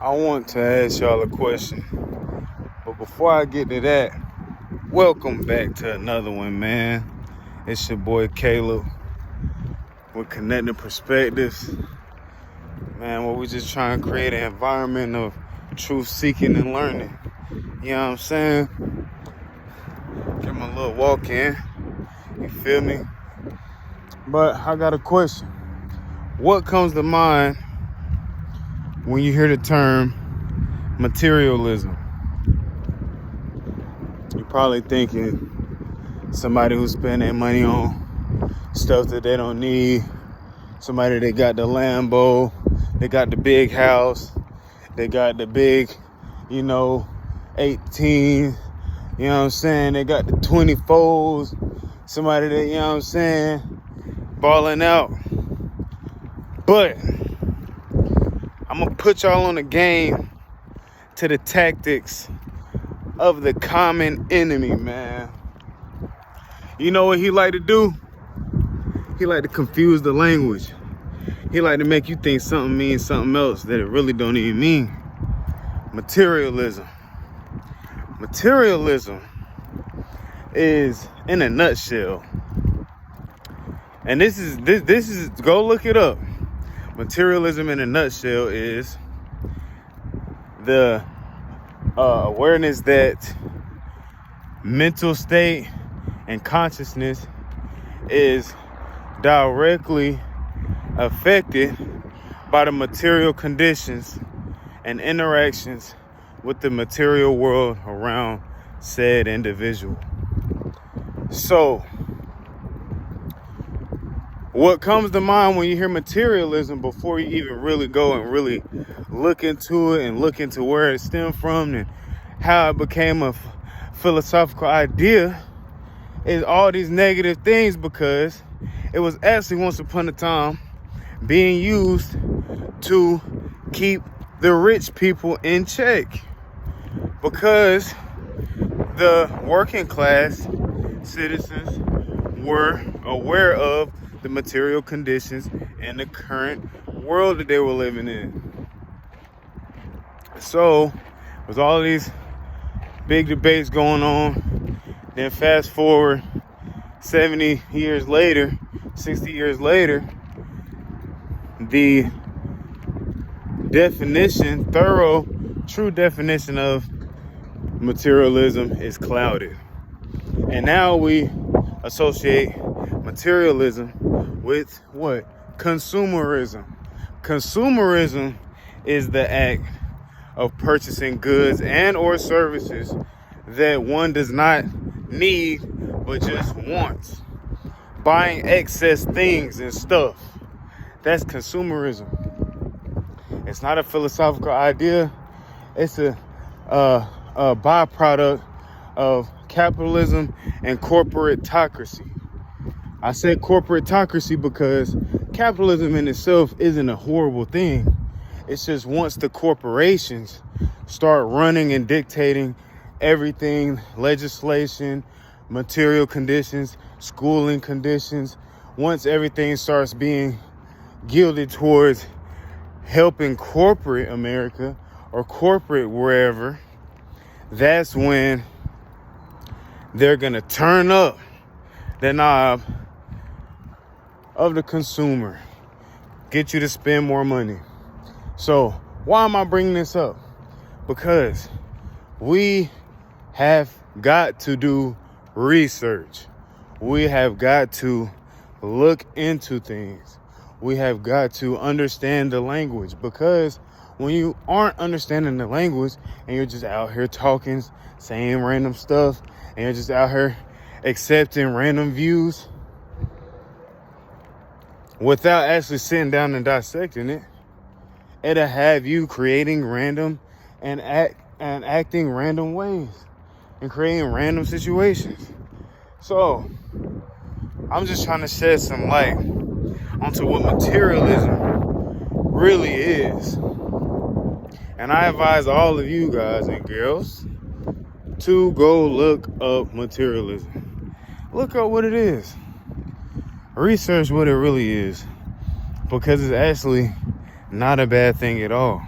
I want to ask y'all a question, but before I get to that, welcome back to another one, man. It's your boy Caleb with Connecting Perspectives, man. Where we just trying to create an environment of truth seeking and learning. You know what I'm saying? Get my little walk in. You feel me? But I got a question. What comes to mind when you hear the term materialism? You're probably thinking somebody who's spending their money on stuff that they don't need. Somebody that got the Lambo, they got the big house, they got the big, 18, you know what I'm saying? They got the 24s. Somebody that, you know what I'm saying, balling out. But I'm going to put y'all on the game to the tactics of the common enemy, man. You know what he like to do? He like to confuse the language. He like to make you think something means something else that it really don't even mean. Materialism. Materialism is, in a nutshell, and this is go look it up. Materialism in a nutshell is the awareness that mental state and consciousness is directly affected by the material conditions and interactions with the material world around said individual. So, what comes to mind when you hear materialism before you even really go and really look into it and look into where it stemmed from and how it became a philosophical idea is all these negative things, because it was actually once upon a time being used to keep the rich people in check, because the working class citizens were aware of the material conditions and the current world that they were living in. So, with all these big debates going on, then fast forward 70 years later, 60 years later, the definition, true definition of materialism is clouded. And now we associate materialism with what? Consumerism. Consumerism is the act of purchasing goods and or services that one does not need but just wants. Buying excess things and stuff. That's consumerism. It's not a philosophical idea. It's a byproduct of capitalism and corporatocracy. I said corporatocracy because capitalism in itself isn't a horrible thing. It's just once the corporations start running and dictating everything, legislation, material conditions, schooling conditions, once everything starts being gilded towards helping corporate America or corporate wherever, that's when they're gonna turn up the knob of the consumer, get you to spend more money. So why am I bringing this up? Because we have got to do research. We have got to look into things. We have got to understand the language, because when you aren't understanding the language and you're just out here talking, saying random stuff, and you're just out here accepting random views without actually sitting down and dissecting it, it'll have you creating random and acting random ways and creating random situations. So I'm just trying to shed some light onto what materialism really is. And I advise all of you guys and girls to go look up materialism. Look up what it is. Research what it really is, because it's actually not a bad thing at all.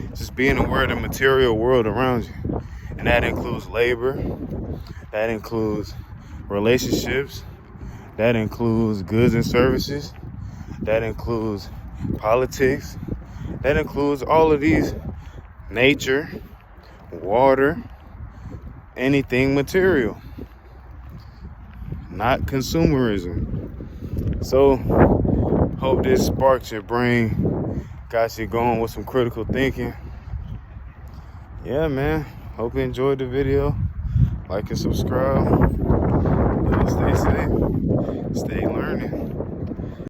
Just being aware of the material world around you. And that includes labor, that includes relationships, that includes goods and services, that includes politics, that includes all of these, nature, water, anything material, not consumerism. So, hope this sparked your brain, got you going with some critical thinking. Yeah, man. Hope you enjoyed the video. Like and subscribe. Stay safe. Stay learning.